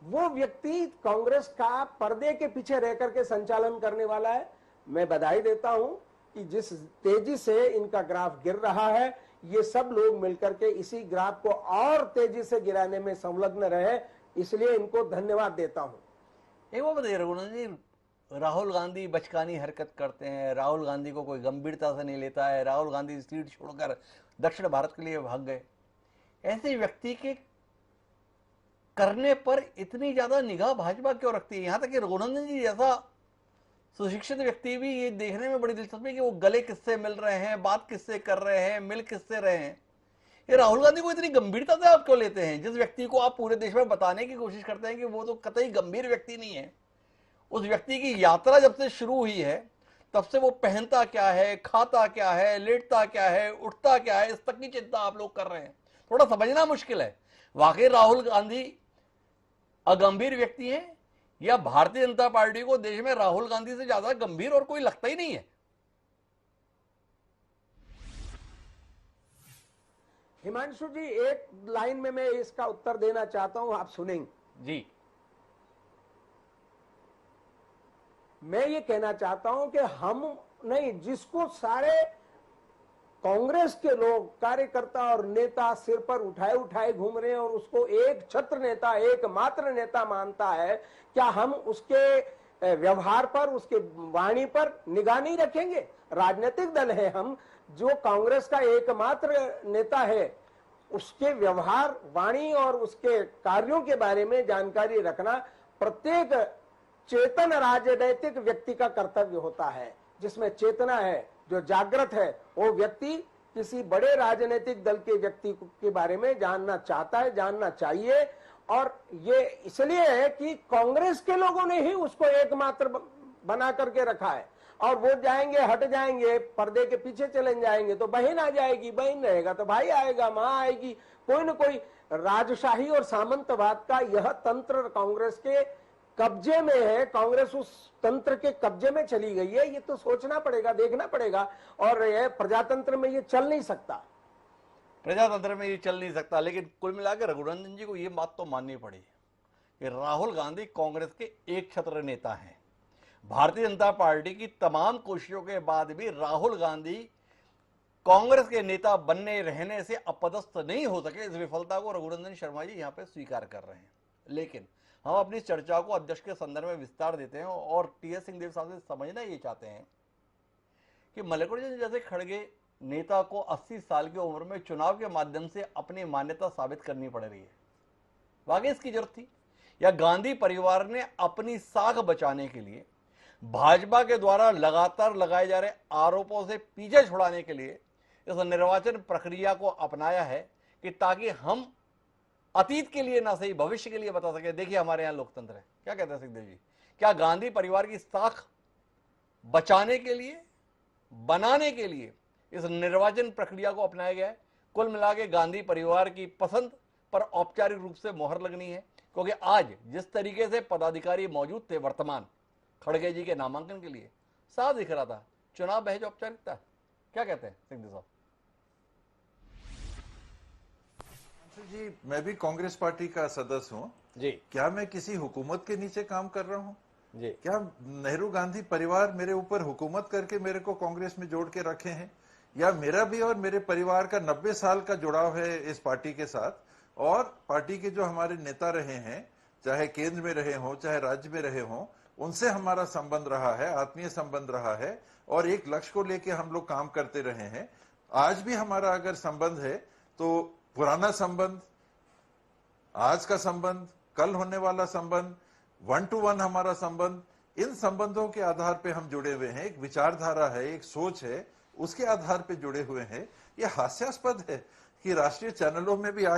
वो व्यक्ति कांग्रेस का पर्दे के पीछे रह करके संचालन करने वाला है। मैं बधाई देता हूं कि जिस तेजी से इनका ग्राफ गिर रहा है, ये सब लोग मिलकर के इसी ग्राफ को और तेजी से गिराने में संलग्न रहे, इसलिए इनको धन्यवाद देता हूं। एक वो बताइए रघुनंदन जी, राहुल गांधी बचकानी हरकत करते हैं, राहुल गांधी को कोई गंभीरता से नहीं लेता है, राहुल गांधी सीट छोड़कर दक्षिण भारत के लिए भाग गए। ऐसे व्यक्ति के करने पर इतनी ज्यादा निगाह भाजपा क्यों रखती है? यहां तक कि रघुनंदन जी जैसा सुशिक्षित व्यक्ति भी ये देखने में बड़ी दिलचस्पी कि वो गले किससे मिल रहे हैं, बात किससे कर रहे हैं, मिल किससे रहे हैं। ये राहुल गांधी को इतनी गंभीरता से आप क्यों लेते हैं? जिस व्यक्ति को आप पूरे देश में बताने की कोशिश करते हैं कि वो तो कतई गंभीर व्यक्ति नहीं है, उस व्यक्ति की यात्रा जब से शुरू हुई है तब से वो पहनता क्या है, खाता क्या है, लेटता क्या है, उठता क्या है, इस तक की चिंता आप लोग कर रहे हैं। थोड़ा समझना मुश्किल है। वाकई राहुल गांधी अगंभीर व्यक्ति हैं या भारतीय जनता पार्टी को देश में राहुल गांधी से ज्यादा गंभीर और कोई लगता ही नहीं है? हिमांशु जी, एक लाइन में मैं इसका उत्तर देना चाहता हूं, आप सुनेंगे जी। मैं ये कहना चाहता हूं कि हम नहीं, जिसको सारे कांग्रेस के लोग कार्यकर्ता और नेता सिर पर उठाए उठाए घूम रहे हैं और उसको एक छत्र नेता, एकमात्र नेता मानता है, क्या हम उसके व्यवहार पर, उसके वाणी पर निगाह नहीं रखेंगे? राजनीतिक दल है हम, जो कांग्रेस का एकमात्र नेता है उसके व्यवहार, वाणी और उसके कार्यों के बारे में जानकारी रखना प्रत्येक चेतन राजनैतिक व्यक्ति का कर्तव्य होता है। जिसमें चेतना है, जो जागृत है, वो व्यक्ति किसी बड़े राजनीतिक दल के व्यक्ति के बारे में जानना चाहता है, जानना चाहिए। और ये इसलिए है कि कांग्रेस के लोगों ने ही उसको एकमात्र बना करके रखा है। और वो जाएंगे, हट जाएंगे, पर्दे के पीछे चले जाएंगे तो बहन आ जाएगी, बहन रहेगा तो भाई आएगा, मां आएगी, कोई न कोई राजशाही और सामंतवाद का यह तंत्र कांग्रेस के कब्जे में है। कांग्रेस उस तंत्र के कब्जे में चली गई है, ये तो सोचना पड़ेगा, देखना पड़ेगा। और ये प्रजातंत्र में ये चल नहीं सकता, प्रजातंत्र में ये चल नहीं सकता। लेकिन कुल मिलाकर रघुनंदन जी को ये बात तो माननी पड़ी कि राहुल गांधी कांग्रेस के एक छत्र नेता हैं। भारतीय जनता पार्टी की तमाम कोशिशों के बाद भी राहुल गांधी कांग्रेस के नेता बनने रहने से अपदस्थ नहीं हो सके। इस विफलता को रघुनंदन शर्मा जी यहाँ पे स्वीकार कर रहे हैं। लेकिन हम अपनी चर्चा को अध्यक्ष के संदर्भ में विस्तार देते हैं और टी.एस. सिंहदेव साहब से समझना ये चाहते हैं कि मल्लिकार्जुन जैसे खड़गे नेता को 80 साल की उम्र में चुनाव के माध्यम से अपनी मान्यता साबित करनी पड़ रही है, वाकई इसकी जरूरत थी? या गांधी परिवार ने अपनी साख बचाने के लिए, भाजपा के द्वारा लगातार लगाए जा रहे आरोपों से पीछे छुड़ाने के लिए इस निर्वाचन प्रक्रिया को अपनाया है कि ताकि हम अतीत के लिए ना सही भविष्य के लिए बता सके देखिए हमारे यहां लोकतंत्र है? क्या कहते हैं सिंहदेव जी? क्या गांधी परिवार की साख बचाने के लिए, बनाने के लिए इस निर्वाचन प्रक्रिया को अपनाया गया है? कुल मिला के गांधी परिवार की पसंद पर औपचारिक रूप से मोहर लगनी है, क्योंकि आज जिस तरीके से पदाधिकारी मौजूद थे वर्तमान खड़गे जी के नामांकन के लिए, साफ दिख रहा था चुनाव महज औपचारिकता। क्या कहते हैं सिंहदेव साहब? जी, मैं भी कांग्रेस पार्टी का सदस्य हूं जी। क्या मैं किसी हुकूमत के नीचे काम कर रहा हूं? जी। क्या नेहरू गांधी परिवार मेरे ऊपर हुकूमत करके मेरे को कांग्रेस में जोड़ के रखे हैं? या मेरा भी और मेरे परिवार का 90 साल का जुड़ाव है इस पार्टी के साथ, और पार्टी के जो हमारे नेता रहे हैं, चाहे केंद्र में रहे हों चाहे राज्य में रहे हों, उनसे हमारा संबंध रहा है, आत्मीय संबंध रहा है और एक लक्ष्य को लेकर हम लोग काम करते रहे हैं। आज भी हमारा अगर संबंध है तो पुराना संबंध, आज का संबंध, कल होने वाला संबंध, 1 to 1 हमारा संबंध, इन संबंधों के आधार पे हम जुड़े हुए हैं। एक विचारधारा है, एक सोच है, उसके आधार पे जुड़े हुए हैं। ये हास्यास्पद है कि राष्ट्रीय चैनलों में भी आके